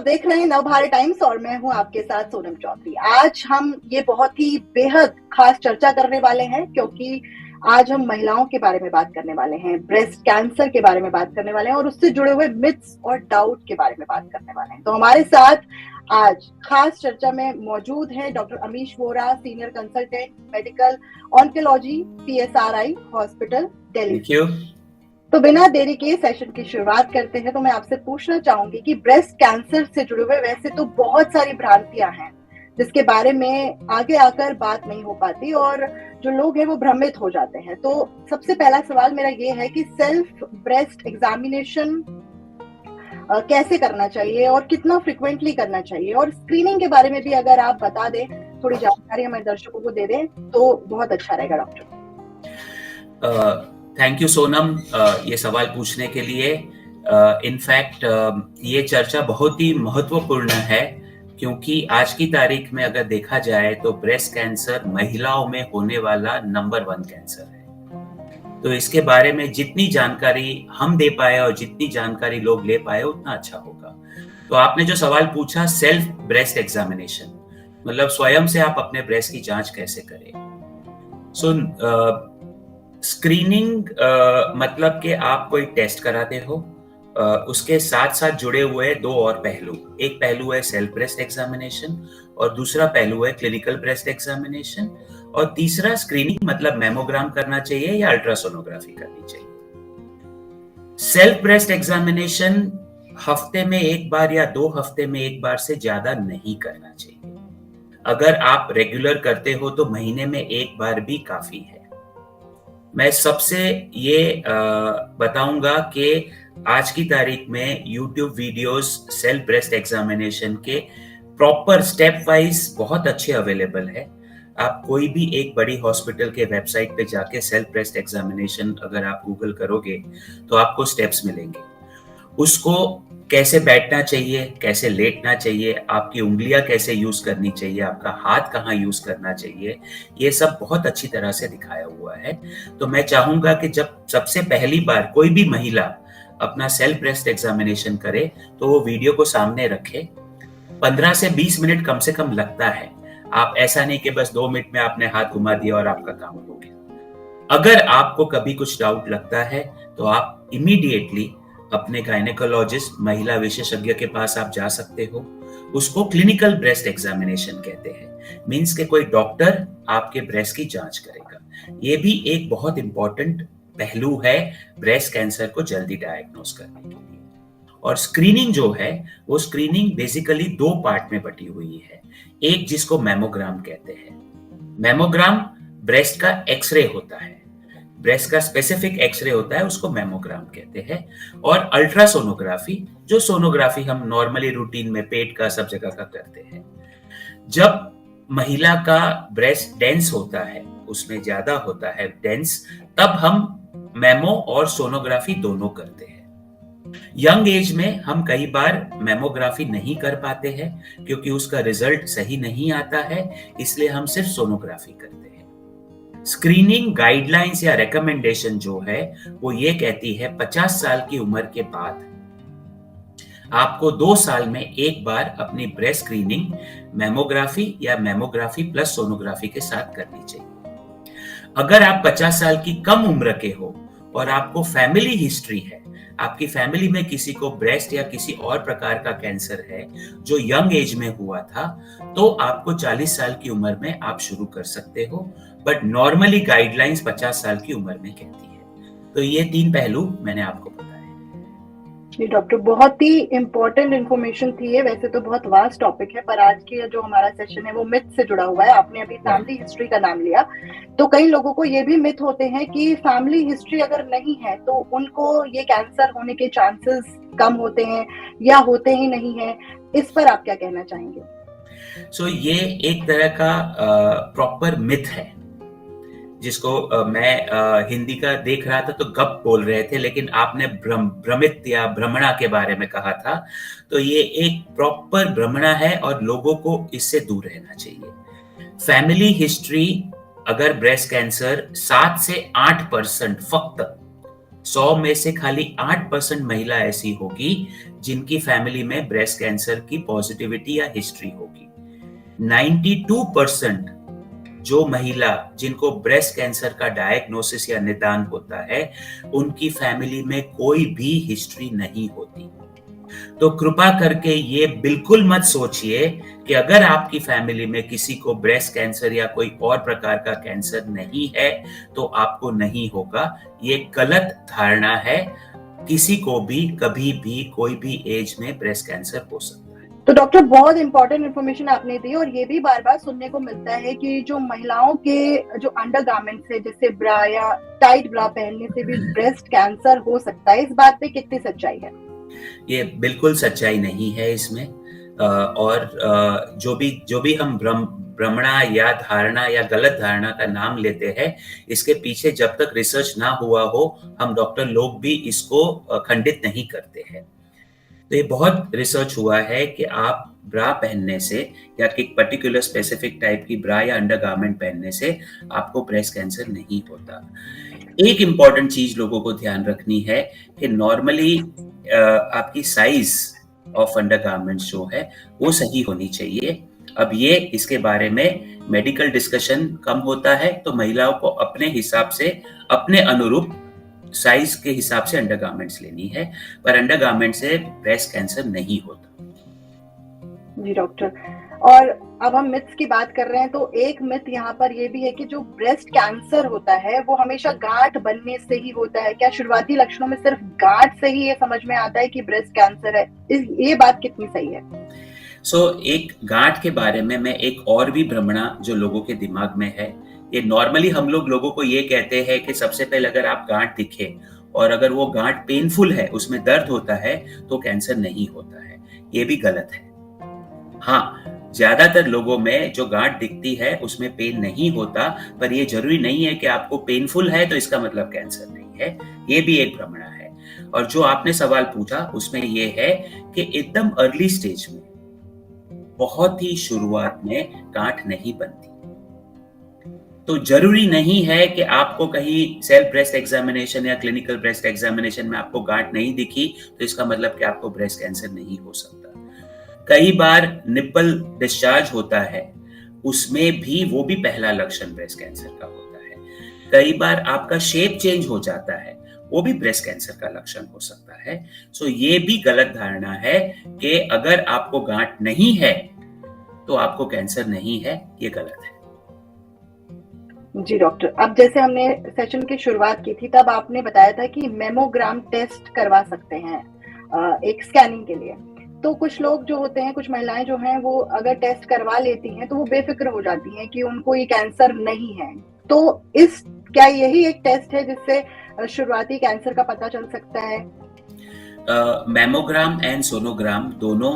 देख रहे हैं नवभारत टाइम्स और मैं हूं आपके साथ सोनम चौधरी। आज हम ये बहुत ही बेहद खास चर्चा करने वाले हैं क्योंकि आज हम महिलाओं के बारे में बात करने वाले हैं, ब्रेस्ट कैंसर के बारे में बात करने वाले हैं और उससे जुड़े हुए मिथ्स और डाउट के बारे में बात करने वाले हैं। तो हमारे साथ आज खास चर्चा में मौजूद है doctor Amish Vora, senior consultant medical oncology, PSRI hospital, Delhi. तो बिना देरी के सेशन की शुरुआत करते हैं। तो मैं आपसे पूछना चाहूंगी कि ब्रेस्ट कैंसर से जुड़े हुए वैसे तो बहुत सारी भ्रांतियां हैं जिसके बारे में आगे आकर बात नहीं हो पाती और जो लोग हैं वो भ्रमित हो जाते हैं। तो सबसे पहला सवाल मेरा ये है कि सेल्फ ब्रेस्ट एग्जामिनेशन कैसे करना चाहिए और कितना फ्रिक्वेंटली करना चाहिए, और स्क्रीनिंग के बारे में भी अगर आप बता दें, थोड़ी जानकारी हमारे दर्शकों को दे दें तो बहुत अच्छा रहेगा डॉक्टर। थैंक यू सोनम ये सवाल पूछने के लिए। इनफैक्ट ये चर्चा बहुत ही महत्वपूर्ण है क्योंकि आज की तारीख में अगर देखा जाए तो ब्रेस्ट कैंसर महिलाओं में होने वाला नंबर 1 कैंसर है। तो इसके बारे में जितनी जानकारी हम दे पाए और जितनी जानकारी लोग ले पाए उतना अच्छा होगा। तो आपने जो सवाल पूछा, सेल्फ ब्रेस्ट एग्जामिनेशन मतलब स्वयं से आप अपने ब्रेस्ट की जांच कैसे करें। स्क्रीनिंग मतलब कि आप कोई टेस्ट कराते हो, उसके साथ साथ जुड़े हुए दो और पहलू। एक पहलू है सेल्फ ब्रेस्ट एग्जामिनेशन और दूसरा पहलू है क्लिनिकल ब्रेस्ट एग्जामिनेशन, और तीसरा स्क्रीनिंग मतलब मैमोग्राम करना चाहिए या अल्ट्रासोनोग्राफी करनी चाहिए। सेल्फ ब्रेस्ट एग्जामिनेशन हफ्ते में एक बार या 2 हफ्ते में एक बार से ज्यादा नहीं करना चाहिए। अगर आप रेगुलर करते हो तो महीने में एक बार भी काफी है। मैं सबसे ये बताऊंगा कि आज की तारीख में YouTube videos self breast examination के प्रॉपर स्टेप वाइज बहुत अच्छे अवेलेबल है। आप कोई भी एक बड़ी हॉस्पिटल के वेबसाइट पे जाके सेल्फ ब्रेस्ट एग्जामिनेशन अगर आप गूगल करोगे तो आपको स्टेप्स मिलेंगे। उसको कैसे बैठना चाहिए, कैसे लेटना चाहिए, आपकी उंगलियां कैसे यूज करनी चाहिए, आपका हाथ कहाँ यूज करना चाहिए, ये सब बहुत अच्छी तरह से दिखाया हुआ है। तो मैं चाहूंगा कि जब सबसे पहली बार कोई भी महिला अपना सेल्फ ब्रेस्ट एग्जामिनेशन करे तो वो वीडियो को सामने रखे। 15 से 20 मिनट कम से कम लगता है। आप ऐसा नहीं कि बस 2 मिनट में आपने हाथ घुमा दिया और आपका काम हो गया। अगर आपको कभी कुछ डाउट लगता है तो आप इमीडिएटली अपने गायनेकोलॉजिस्ट, महिला विशेषज्ञ के पास आप जा सकते हो। उसको क्लिनिकल ब्रेस्ट एग्जामिनेशन कहते हैं। मींस के कोई डॉक्टर आपके ब्रेस्ट की जांच करेगा। ये भी एक बहुत इंपॉर्टेंट पहलू है ब्रेस्ट कैंसर को जल्दी डायग्नोस करने के लिए। और स्क्रीनिंग जो है वो स्क्रीनिंग बेसिकली 2 पार्ट में बटी हुई है। एक जिसको मैमोग्राम कहते हैं। मैमोग्राम ब्रेस्ट का एक्सरे होता है, ब्रेस्ट का स्पेसिफिक एक्सरे होता है, उसको मैमोग्राम कहते हैं। और अल्ट्रासोनोग्राफी, जो सोनोग्राफी हम नॉर्मली रूटीन में पेट का सब जगह का करते हैं। जब महिला का ब्रेस्ट डेंस होता है, उसमें ज्यादा होता है डेंस, तब हम मैमो और सोनोग्राफी दोनों करते हैं। यंग एज में हम कई बार मैमोग्राफी नहीं कर पाते हैं क्योंकि उसका रिजल्ट सही नहीं आता है, इसलिए हम सिर्फ सोनोग्राफी करते हैं। स्क्रीनिंग गाइडलाइंस या रिकमेंडेशन जो है वो ये कहती है 50 साल की उम्र के बाद आपको 2 साल में एक बार अपनी ब्रेस्ट स्क्रीनिंग मैमोग्राफी या मैमोग्राफी प्लस सोनोग्राफी के साथ करनी चाहिए। अगर आप 50 साल की कम उम्र के हो और आपको फैमिली हिस्ट्री है, आपकी फैमिली में किसी को ब्रेस्ट या किसी और प्रकार का कैंसर है जो यंग एज में हुआ था, तो आपको 40 साल की उम्र में आप शुरू कर सकते हो। बट नॉर्मली गाइडलाइंस 50 साल की उम्र में कहती है। तो ये 3 पहलू मैंने आपको बताया। जी डॉक्टर, बहुत ही इम्पोर्टेंट इन्फॉर्मेशन थी ये। वैसे तो बहुत वास्ट टॉपिक है पर आज की जो हमारा सेशन है वो मिथ से जुड़ा हुआ है। आपने अभी फैमिली हिस्ट्री का नाम लिया, तो कई लोगों को ये भी मिथ होते हैं कि फैमिली हिस्ट्री अगर नहीं है तो उनको ये कैंसर होने के चांसेस कम होते हैं या होते ही नहीं है। इस पर आप क्या कहना चाहेंगे? ये एक तरह का प्रॉपर मिथ है जिसको मैं हिंदी का देख रहा था तो गप बोल रहे थे, लेकिन आपने भ्रमित या भ्रमणा के बारे में कहा था। तो ये एक प्रॉपर भ्रमणा है और लोगों को इससे दूर रहना चाहिए। फैमिली हिस्ट्री, अगर ब्रेस्ट कैंसर 7 से 8% फक्त 100 में से खाली 8% महिला ऐसी होगी जिनकी फैमिली में ब्रेस्ट कैंसर की पॉजिटिविटी या हिस्ट्री होगी। 92% जो महिला जिनको ब्रेस्ट कैंसर का डायग्नोसिस या निदान होता है, उनकी फैमिली में कोई भी हिस्ट्री नहीं होती। तो कृपा करके ये बिल्कुल मत सोचिए कि अगर आपकी फैमिली में किसी को ब्रेस्ट कैंसर या कोई और प्रकार का कैंसर नहीं है तो आपको नहीं होगा। ये गलत धारणा है। किसी को भी कभी भी कोई भी एज में ब्रेस्ट कैंसर हो सकता है। तो डॉक्टर, बहुत इंपॉर्टेंट इन्फॉर्मेशन आपने दी, और ये भी बार बार सुनने को मिलता है कि जो महिलाओं के जो अंडरगारमेंट्स है, जैसे ब्रा या टाइट ब्रा पहनने से भी ब्रेस्ट कैंसर हो सकता है। इस बात पे कितनी सच्चाई है? ये बिल्कुल सच्चाई नहीं है इसमें। और जो भी हम भ्रमणा या धारणा या गलत धारणा का नाम लेते हैं, इसके पीछे जब तक रिसर्च ना हुआ हो, हम डॉक्टर लोग भी इसको खंडित नहीं करते हैं। तो ये बहुत रिसर्च हुआ है कि आप ब्रा पहनने से या कि पर्टिकुलर स्पेसिफिक टाइप की ब्रा या अंडरगारमेंट पहनने से आपको ब्रेस्ट कैंसर नहीं होता। एक इम्पॉर्टेंट चीज लोगों को ध्यान रखनी है कि नॉर्मली आपकी साइज ऑफ अंडरगारमेंट्स जो है वो सही होनी चाहिए। अब ये इसके बारे में मेडिकल डिस्कशन कम होता है, तो महिलाओं को अपने हिसाब से, अपने अनुरूप साइज के हिसाब से अंडरगारमेंट्स लेनी है, पर अंडरगारमेंट से ब्रेस्ट कैंसर नहीं होता। जी डॉक्टर, और अब हम मिथ्स की बात कर रहे हैं, तो एक मिथ यहाँ पर ये भी है कि जो ब्रेस्ट कैंसर होता है वो हमेशा गांठ बनने से ही होता है। क्या शुरुआती लक्षणों में सिर्फ गांठ से ही ये समझ में आता है कि ब्रेस्ट कैंसर है? ये बात कितनी सही है? एक गांठ के बारे में मैं एक और भी भ्रमणा जो लोगों के दिमाग में है, ये नॉर्मली हम लोगों को ये कहते हैं कि सबसे पहले अगर आप गांठ दिखे और अगर वो गांठ पेनफुल है, उसमें दर्द होता है, तो कैंसर नहीं होता है। ये भी गलत है। हाँ, ज्यादातर लोगों में जो गांठ दिखती है उसमें पेन नहीं होता, पर ये जरूरी नहीं है कि आपको पेनफुल है तो इसका मतलब कैंसर नहीं है। ये भी एक भ्रमणा है। और जो आपने सवाल पूछा उसमें ये है कि एकदम अर्ली स्टेज में, बहुत ही शुरुआत में गांठ नहीं बनती। तो जरूरी नहीं है कि आपको कहीं सेल्फ ब्रेस्ट एग्जामिनेशन या क्लिनिकल ब्रेस्ट एग्जामिनेशन में आपको गांठ नहीं दिखी तो इसका मतलब कि आपको ब्रेस्ट कैंसर नहीं हो सकता। कई बार निप्पल डिस्चार्ज होता है, उसमें भी वो भी पहला लक्षण ब्रेस्ट कैंसर का होता है। कई बार आपका शेप चेंज हो जाता है, वो भी ब्रेस्ट कैंसर का लक्षण हो सकता है। ये भी गलत धारणा है कि अगर आपको गांठ नहीं है तो आपको कैंसर नहीं है। ये गलत है। जी डॉक्टर, अब जैसे हमने सेशन की शुरुआत की थी तब आपने बताया था कि मेमोग्राम टेस्ट करवा सकते हैं एक स्कैनिंग के लिए। तो कुछ लोग जो होते हैं, कुछ महिलाएं जो हैं, वो अगर टेस्ट करवा लेती हैं तो वो बेफिक्र हो जाती हैं कि उनको ये कैंसर नहीं है। तो क्या यही एक टेस्ट है जिससे शुरुआती कैंसर का पता चल सकता है? मेमोग्राम एंड सोनोग्राम दोनों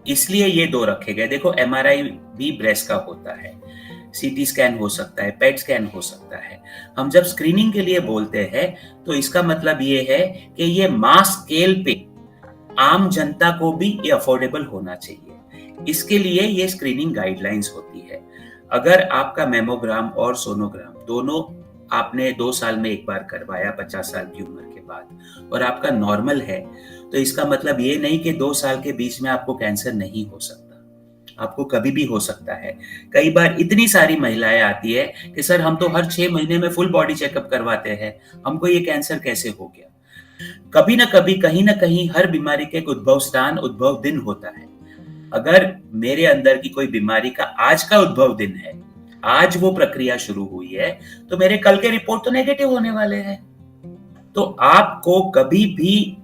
इसलिए ये दो रखे गए। देखो, एमआरआई भी ब्रेस्ट का होता है, सीटी स्कैन हो सकता है, पेट स्कैन हो सकता है। हम जब स्क्रीनिंग के लिए बोलते हैं तो इसका मतलब ये है कि ये मास स्केल पे आम जनता को भी ये अफोर्डेबल होना चाहिए। इसके लिए ये स्क्रीनिंग गाइडलाइंस होती है। अगर आपका मेमोग्राम और सोनोग्राम दोनों आपने 2 साल में एक बार करवाया 50 साल की उम्र के बाद और आपका नॉर्मल है, तो इसका मतलब ये नहीं कि 2 साल के बीच में आपको कैंसर नहीं हो सकता। आपको कभी भी हो सकता है। कई बार इतनी सारी महिलाएं आती है कि सर हम तो हर 6 महीने में फुल बॉडी चेकअप करवाते हैं, हमको ये कैंसर कैसे हो गया? कभी ना कभी, कहीं ना कहीं हर बीमारी के एक उद्भव स्थान, उद्भव दिन होता है। अगर मेरे अंदर की कोई बीमारी का आज का उद्भव दिन है, आज वो प्रक्रिया शुरू हुई है, तो मेरे कल के रिपोर्ट तो नेगेटिव होने वाले हैं। तो आपको कभी भी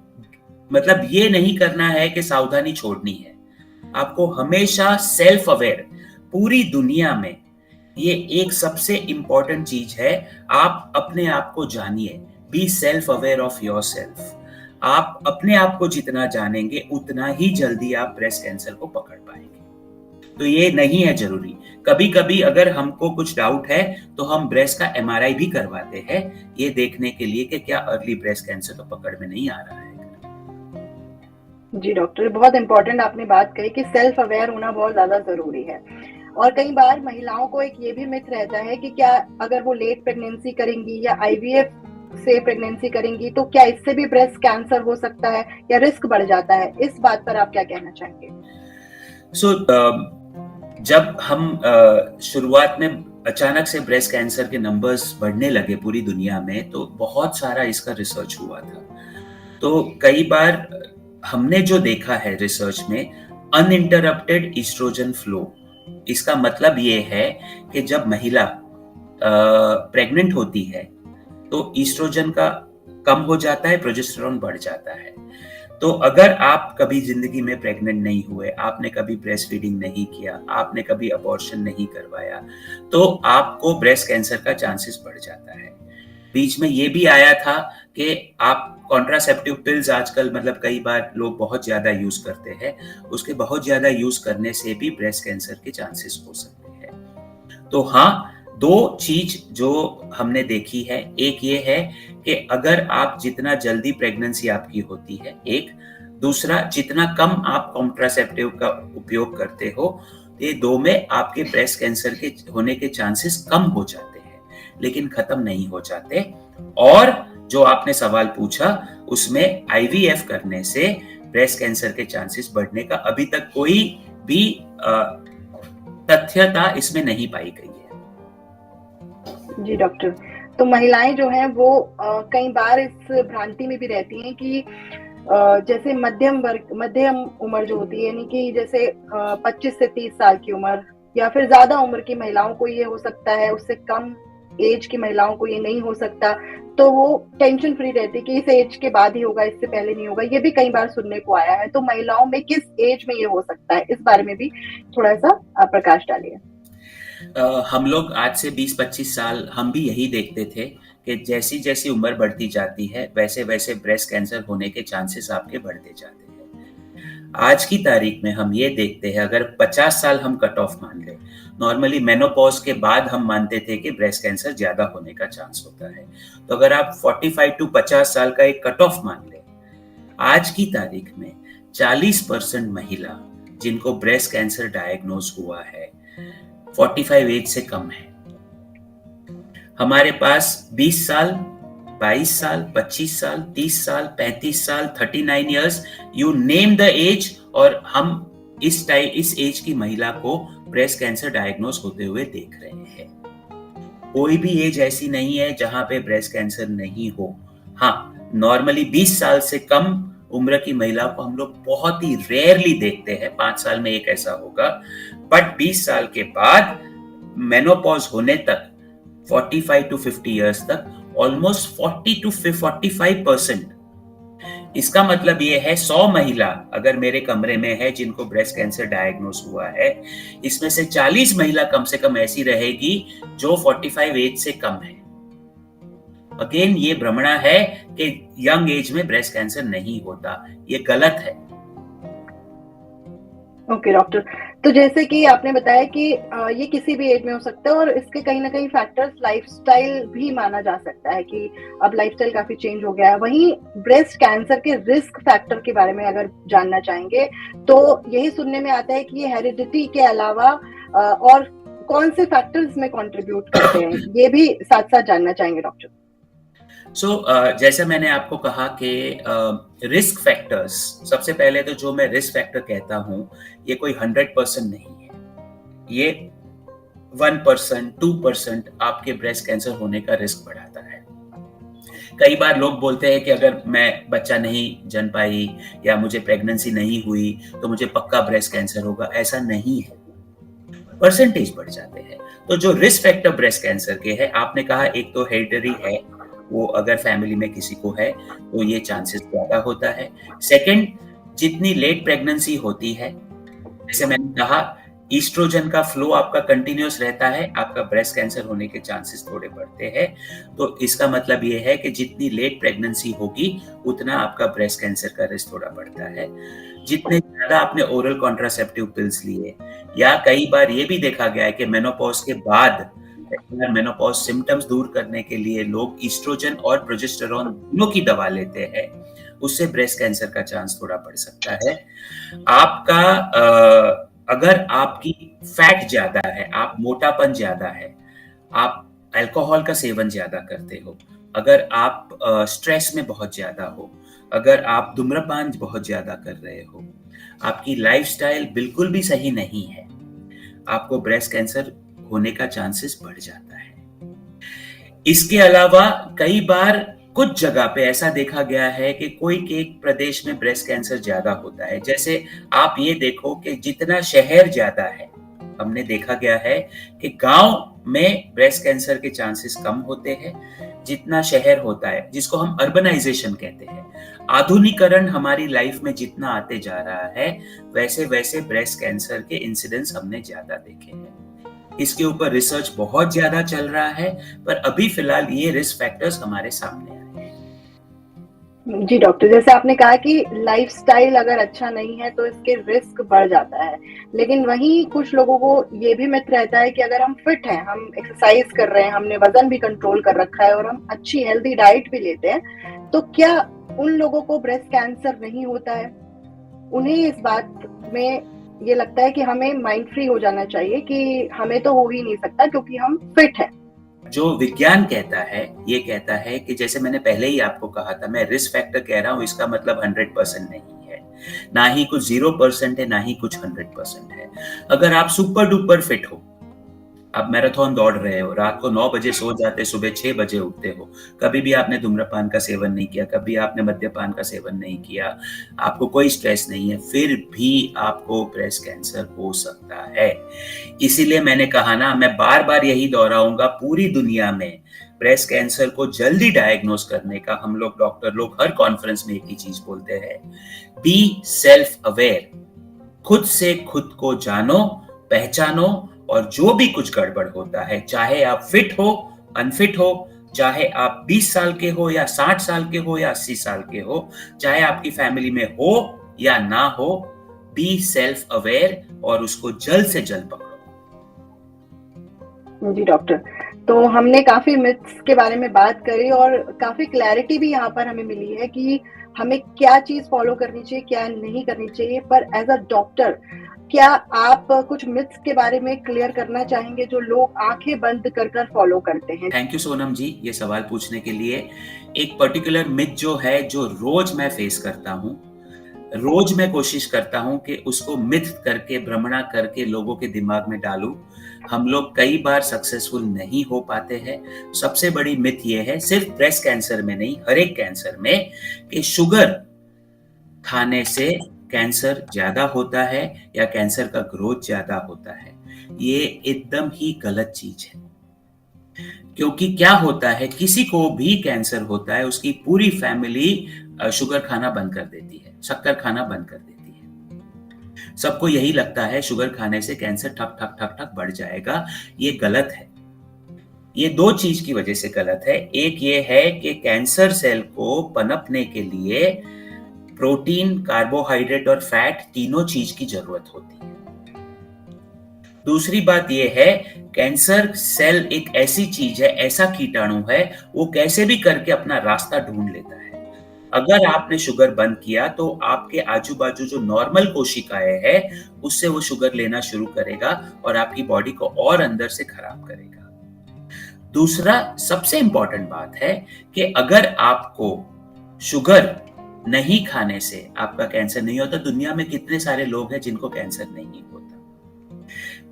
मतलब ये नहीं करना है कि सावधानी छोड़नी है। आपको हमेशा सेल्फ अवेयर, पूरी दुनिया में ये एक सबसे इंपॉर्टेंट चीज है। आप अपने आप को जानिए, be self aware of your self. आप अपने आप को जितना जानेंगे उतना ही जल्दी आप ब्रेस्ट कैंसर को पकड़ पाएंगे। तो ये नहीं है जरूरी। कभी कभी अगर हमको कुछ डाउट है तो हम ब्रेस्ट का एमआरआई भी करवाते हैं, ये देखने के लिए कि क्या अर्ली ब्रेस्ट कैंसर तो पकड़ में नहीं आ रहा है। जी डॉक्टर, बहुत इंपॉर्टेंट आपने बात कही कि सेल्फ अवेयर होना बहुत ज्यादा जरूरी है। और कई बार महिलाओं को एक ये भी मिथ रहता है कि क्या अगर वो लेट प्रेगनेंसी करेंगी या आईवीएफ से प्रेगनेंसी करेंगी, तो क्या इससे भी ब्रेस्ट कैंसर हो सकता है या रिस्क बढ़ जाता है? इस बात पर आप क्या कहना चाहेंगे? जब हम शुरुआत में अचानक से ब्रेस्ट कैंसर के नंबर्स बढ़ने लगे पूरी दुनिया में, तो बहुत सारा इसका रिसर्च हुआ था। तो कई बार हमने जो देखा है रिसर्च में, अनइंटरप्टेड ईस्ट्रोजन फ्लो, इसका मतलब ये है कि जब महिला प्रेग्नेंट होती है तो ईस्ट्रोजन का कम हो जाता है, प्रोजेस्टेरोन बढ़ जाता है। तो अगर आप कभी जिंदगी में प्रेग्नेंट नहीं हुए, आपने कभी ब्रेस्ट फीडिंग नहीं किया, आपने कभी अबॉर्शन नहीं करवाया, तो आपको ब्रेस्ट कैंसर का चांसेस बढ़ जाता है। बीच में ये भी आया था कि आप कॉन्ट्रासेप्टिव पिल्स आजकल मतलब कई बार लोग बहुत ज्यादा यूज करते हैं, उसके बहुत ज्यादा यूज करने से भी ब्रेस्ट कैंसर के चांसेस हो सकते हैं। तो हाँ, दो चीज जो हमने देखी है, एक ये है कि अगर आप जितना जल्दी प्रेगनेंसी आपकी होती है, एक दूसरा जितना कम आप कॉन्ट्रासेप्टिव का उपयोग करते हो, ये दो में आपके ब्रेस्ट कैंसर के होने के चांसेस कम हो जाते हैं, लेकिन खत्म नहीं हो जाते। और जो आपने सवाल पूछा, उसमें आईवीएफ करने से ब्रेस्ट कैंसर के चांसेस बढ़ने का अभी तक कोई भी तथ्यता इसमें नहीं पाई गई है। जी डॉक्टर, तो महिलाएं जो हैं वो कई बार इस भ्रांति में भी रहती हैं कि जैसे मध्यम उम्र जो होती है, यानी कि जैसे 25 से 30 साल की उम्र या फिर ज्यादा उम्र की महिलाओं को ये हो सकता है, उससे कम एज की महिलाओं को ये नहीं हो सकता, तो वो टेंशन फ्री रहती है कि इस एज के बाद ही होगा, इससे पहले नहीं होगा। ये भी कई बार सुनने को आया है। तो महिलाओं में किस एज में ये हो सकता है, इस बारे में भी थोड़ा सा प्रकाश डालिए। हम लोग आज से 20-25 साल हम भी यही देखते थे कि जैसी जैसी उम्र बढ़ती जाती है वैसे वैसे ब्रेस्ट कैंसर होने के चांसेस आपके बढ़ते जाते हैं। आज की तारीख में हम ये देखते हैं, अगर 50 साल हम कट ऑफ मान ले, नॉर्मली मेनोपॉज के बाद हम मानते थे कि ब्रेस्ट कैंसर ज्यादा होने का चांस होता है। तो अगर आप 45 to 50 साल का एक कट ऑफ मान ले, आज की तारीख में 40% महिला जिनको ब्रेस्ट कैंसर डायग्नोज हुआ है 45 एज से कम है। हमारे पास 20 साल, 22 साल, 25 साल, 30 साल, 35 साल, 39 years, you name the age, और हम इस एज की महिला को ब्रेस्ट कैंसर डायग्नोज होते हुए देख रहे हैं। कोई भी एज ऐसी नहीं है जहां पे ब्रेस्ट कैंसर नहीं हो। हाँ, नॉर्मली 20 साल से कम उम्र की महिला को हम लोग बहुत ही रेयरली देखते हैं, 5 साल में एक ऐसा होगा, बट 20 साल के बाद मेनोपॉज होने तक 45 to 50 इयर्स तक ऑलमोस्ट 40 to 45%। इसका मतलब ये है 100 महिला अगर मेरे कमरे में है जिनको ब्रेस्ट कैंसर डायग्नोज हुआ है, इसमें से 40 महिला कम से कम ऐसी रहेगी जो 45 एज से कम है। अगेन ये भ्रमणा है कि यंग एज में ब्रेस्ट कैंसर नहीं होता, ये गलत है। ओके डॉक्टर, तो जैसे कि आपने बताया कि ये किसी भी एज में हो सकता है और इसके कहीं ना कहीं फैक्टर्स लाइफस्टाइल भी माना जा सकता है कि अब लाइफस्टाइल काफी चेंज हो गया है। वहीं ब्रेस्ट कैंसर के रिस्क फैक्टर के बारे में अगर जानना चाहेंगे तो यही सुनने में आता है कि ये हेरिडिटी के अलावा और कौन से फैक्टर्स में कंट्रीब्यूट करते हैं, ये भी साथ साथ जानना चाहेंगे डॉक्टर। जैसा मैंने आपको कहा कि रिस्क फैक्टर्स, सबसे पहले तो जो मैं रिस्क फैक्टर कहता हूं, ये कोई 100% नहीं है। ये 1%, 2% आपके ब्रेस्ट कैंसर होने का रिस्क बढ़ाता है। कई बार लोग बोलते हैं कि अगर मैं बच्चा नहीं जन पाई या मुझे प्रेगनेंसी नहीं हुई तो मुझे पक्का ब्रेस्ट कैंसर होगा। ऐसा नहीं है, परसेंटेज बढ़ जाते हैं। तो जो रिस्क फैक्टर ब्रेस्ट कैंसर के है, आपने कहा एक तो हेरिडिटरी है, वो अगर फैमिली में किसी को है तो ये चांसेस ज्यादा होता है। सेकंड, जितनी लेट प्रेगनेंसी होती है, जैसे मैंने कहा ईस्ट्रोजन का फ्लो आपका कंटिन्यूअस रहता है, आपका ब्रेस्ट कैंसर होने के चांसेस थोड़े बढ़ते हैं। तो इसका मतलब ये है कि जितनी लेट प्रेगनेंसी होगी उतना आपका ब्रेस्ट कैंसर का रिस्क थोड़ा बढ़ता है। जितने ज्यादा आपने ओरल कॉन्ट्रासेप्टिव पिल्स लिए, या कई बार ये भी देखा गया है कि मेनोपॉज के बाद मेनोपॉज सिम्टम्स दूर करने के लिए लोग ईस्ट्रोजन और प्रोजेस्टेरोन दोनों की दवा लेते हैं, उससे ब्रेस्ट कैंसर का चांस थोड़ा बढ़ सकता है। आपका अगर आपकी फैट ज्यादा है, आप मोटापन ज्यादा है, आप अल्कोहल का सेवन ज्यादा करते हो, अगर आप स्ट्रेस में बहुत ज्यादा हो, अगर आप धूम्रपान बहुत ज्यादा कर रहे हो, आपकी लाइफस्टाइल बिल्कुल भी सही नहीं है, आपको ब्रेस्ट कैंसर होने का चांसेस बढ़ जाता है। इसके अलावा कई बार कुछ जगह पे ऐसा देखा गया है कि कोई एक प्रदेश में ब्रेस्ट कैंसर ज्यादा होता है। जैसे आप ये देखो कि जितना शहर ज्यादा है, हमने देखा गया है कि गांव में ब्रेस्ट कैंसर के चांसेस कम होते हैं जितना शहर होता है, जिसको हम अर्बनाइजेशन कहते हैं। आधुनिकरण हमारी लाइफ में जितना आते जा रहा है, वैसे वैसे ब्रेस्ट कैंसर के इंसिडेंस हमने ज्यादा देखे हैं। इसके ऊपर रिसर्च बहुत ज्यादा चल रहा है, पर अभी फिलहाल ये रिस्क फैक्टर्स हमारे सामने आए हैं। जी डॉक्टर, जैसे आपने कहा कि लाइफस्टाइल अगर अच्छा नहीं है तो इसके रिस्क बढ़ जाता है, लेकिन वहीं कुछ लोगों को ये भी मिथ रहता है कि अगर हम फिट हैं, हम एक्सरसाइज कर रहे हैं, हमने वजन भी कंट्रोल कर रखा है और हम अच्छी हेल्दी डाइट भी लेते हैं, तो क्या उन लोगों को ब्रेस्ट कैंसर नहीं होता है? उन्हें इस बात में ये लगता है कि हमें माइंड फ्री हो जाना चाहिए कि हमें तो हो ही नहीं सकता क्योंकि हम फिट हैं। जो विज्ञान कहता है, ये कहता है कि जैसे मैंने पहले ही आपको कहा था, मैं रिस्क फैक्टर कह रहा हूं, इसका मतलब 100% नहीं है, ना ही कुछ 0% है, ना ही कुछ 100% है। अगर आप सुपर डुपर फिट हो, आप मैराथन दौड़ रहे हो, रात को 9 बजे सो जाते, सुबह 6 बजे उठते हो, कभी भी आपने धूम्रपान का सेवन नहीं किया, कभी आपने मद्यपान का सेवन नहीं किया, आपको कोई स्ट्रेस नहीं है, फिर भी आपको ब्रेस्ट कैंसर हो सकता है। इसीलिए मैंने कहा ना, मैं बार बार यही दोहराऊंगा, पूरी दुनिया में ब्रेस्ट कैंसर को जल्दी डायग्नोस करने का हम लोग डॉक्टर लोग हर कॉन्फ्रेंस में एक ही चीज बोलते हैं, बी सेल्फ अवेयर। खुद से खुद को जानो, पहचानो, और जो भी कुछ गड़बड़ होता है, चाहे आप फिट हो, अनफिट हो, चाहे आप 20 साल के हो या 60 साल के हो या 80 साल के हो, चाहे आपकी फैमिली में हो या ना हो, बी सेल्फ अवेयर और उसको जल्द से जल्द पकड़ो। जी डॉक्टर, तो हमने काफी मिथ्स के बारे में बात करी और काफी क्लैरिटी भी यहाँ पर हमें मिली है कि हमें क्या चीज फॉलो करनी चाहिए, क्या नहीं करनी चाहिए। पर एज अ डॉक्टर, क्या आप कुछ मिथ्स के बारे में क्लियर करना चाहेंगे जो लोग आंखें बंद कर कर फॉलो करते हैं? थैंक यू सोनम जी, ये सवाल पूछने के लिए। एक पर्टिकुलर मिथ जो है, जो रोज मैं फेस करता हूँ, रोज मैं कोशिश करता हूं कि उसको मिथ करके, भ्रमणा करके लोगों के दिमाग में डालूं। हम लोग कई बार सक्सेसफुल नहीं हो पाते हैं। सबसे बड़ी मिथ ये है, सिर्फ ब्रेस्ट कैंसर में नहीं, हर एक कैंसर में, कि शुगर खाने से कैंसर ज्यादा होता है या कैंसर का ग्रोथ ज्यादा होता है। ये एकदम ही गलत चीज है। क्योंकि क्या होता है, किसी को भी कैंसर होता है, उसकी पूरी फैमिली शुगर खाना बंद कर देती है, शक्कर खाना बंद कर देती है। सबको यही लगता है शुगर खाने से कैंसर ठक ठक ठक ठक बढ़ जाएगा। ये गलत है। ये दो चीज की वजह से गलत है। एक ये है कि कैंसर सेल को पनपने के लिए प्रोटीन, कार्बोहाइड्रेट और फैट, तीनों चीज की जरूरत होती है। दूसरी बात यह है, कैंसर सेल एक ऐसी चीज है, ऐसा कीटाणु है, वो कैसे भी करके अपना रास्ता ढूंढ लेता है। अगर आपने शुगर बंद किया तो आपके आजू बाजू जो नॉर्मल कोशिकाएं हैं, उससे वो शुगर लेना शुरू करेगा और आपकी बॉडी को और अंदर से खराब करेगा। दूसरा सबसे इंपॉर्टेंट बात है कि अगर आपको शुगर नहीं खाने से आपका कैंसर नहीं होता, दुनिया में कितने सारे लोग हैं जिनको कैंसर नहीं होता।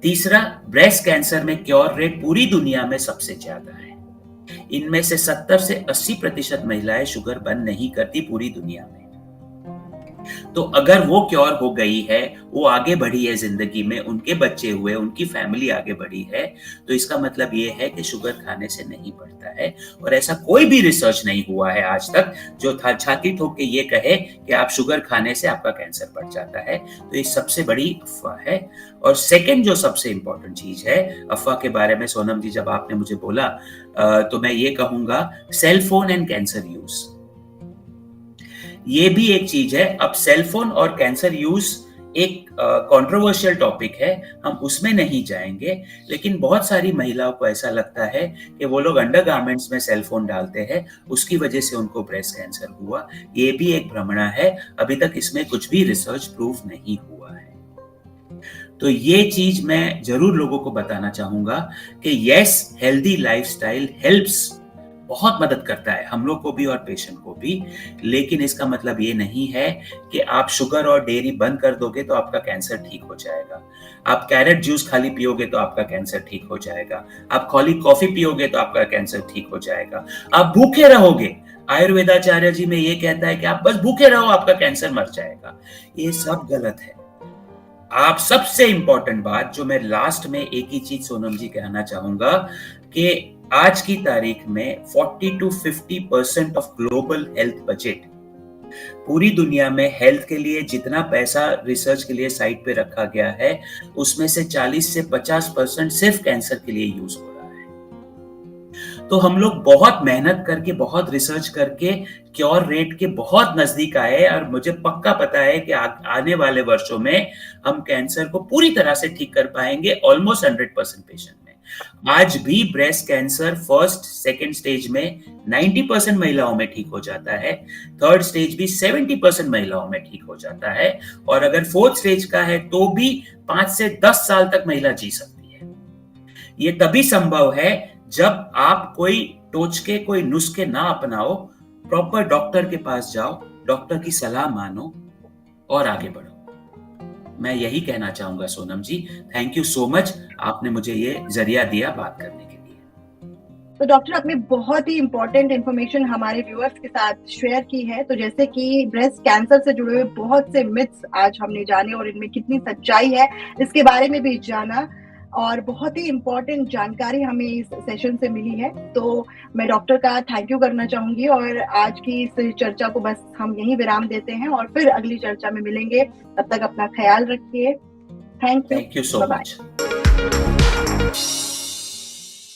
तीसरा, ब्रेस्ट कैंसर में क्योर रेट पूरी दुनिया में सबसे ज्यादा है। इनमें से 70 से 80% महिलाएं शुगर बंद नहीं करती पूरी दुनिया में। तो अगर वो क्योर हो गई है, वो आगे बढ़ी है जिंदगी में, उनके बच्चे हुए, उनकी फैमिली आगे बढ़ी है, तो इसका मतलब ये है कि शुगर खाने से नहीं बढ़ता है। और ऐसा कोई भी रिसर्च नहीं हुआ है आज तक जो छाती ठोक के ये कहे कि आप शुगर खाने से आपका कैंसर बढ़ जाता है। तो ये सबसे बड़ी अफवाह है। और सेकंड जो सबसे इंपॉर्टेंट चीज है अफवाह के बारे में, सोनम जी जब आपने मुझे बोला, तो मैं ये कहूंगा, cell phone and cancer use, ये भी एक चीज है। अब सेलफोन और कैंसर यूज एक कंट्रोवर्शियल टॉपिक है, हम उसमें नहीं जाएंगे। लेकिन बहुत सारी महिलाओं को ऐसा लगता है कि वो लोग अंडरगारमेंट्स में सेलफोन डालते हैं, उसकी वजह से उनको ब्रेस्ट कैंसर हुआ। ये भी एक भ्रमणा है, अभी तक इसमें कुछ भी रिसर्च प्रूफ नहीं हुआ है। तो ये चीज मैं जरूर लोगों को बताना चाहूंगा कि यस, हेल्दी लाइफस्टाइल हेल्प्स बहुत मदद करता है हम लोग को भी और पेशेंट को भी। लेकिन इसका मतलब ये नहीं है कि आप शुगर और डेयरी बंद कर दोगे तो आपका कैंसर ठीक हो जाएगा। आप कैरेट जूस खाली पियोगे तो आपका कैंसर ठीक हो जाएगा। आप खाली कॉफी पियोगे तो आपका कैंसर ठीक हो जाएगा। आप भूखे रहोगे, आयुर्वेदाचार्य जी में ये कहता है कि आप बस भूखे रहो, आपका कैंसर मर जाएगा। ये सब गलत है। आप सबसे इंपॉर्टेंट बात जो मैं लास्ट में एक ही चीज सोनम जी कहना चाहूंगा कि आज की तारीख में 40 to 50% of global health budget, पूरी दुनिया में हेल्थ के लिए जितना पैसा रिसर्च के लिए साइड पे रखा गया है, उसमें से 40 से 50% सिर्फ कैंसर के लिए यूज हो रहा है। तो हम लोग बहुत मेहनत करके, बहुत रिसर्च करके क्योर रेट के बहुत नजदीक आए और मुझे पक्का पता है कि आने वाले वर्षों में हम कैंसर को पूरी तरह से ठीक कर पाएंगे, ऑलमोस्ट 100% पेशेंट में। आज भी breast cancer first second stage में 90% महिलाओं में ठीक हो जाता है, थर्ड स्टेज भी 70% महिलाओं में ठीक हो जाता है, और अगर फोर्थ स्टेज का है तो भी 5 से 10 साल तक महिला जी सकती है। ये तभी संभव है जब आप कोई टोचके, कोई नुस्खे ना अपनाओ, प्रॉपर डॉक्टर के पास जाओ, डॉक्टर की सलाह मानो और आगे बढ़ो। मैं यही कहना चाहूंगा सोनम जी। थैंक यू सो मच, आपने मुझे ये जरिया दिया बात करने के लिए। तो डॉक्टर, आपने बहुत ही इंपॉर्टेंट इंफॉर्मेशन हमारे व्यूअर्स के साथ शेयर की है। तो जैसे कि ब्रेस्ट कैंसर से जुड़े हुए बहुत से मिथ्स आज हमने जाने और इनमें कितनी सच्चाई है इसके बारे में भी जाना, और बहुत ही इम्पोर्टेंट जानकारी हमें इस सेशन से मिली है। तो मैं डॉक्टर का थैंक यू करना चाहूंगी, और आज की इस चर्चा को बस हम यहीं विराम देते हैं और फिर अगली चर्चा में मिलेंगे। तब तक अपना ख्याल रखिए। Thank you so much.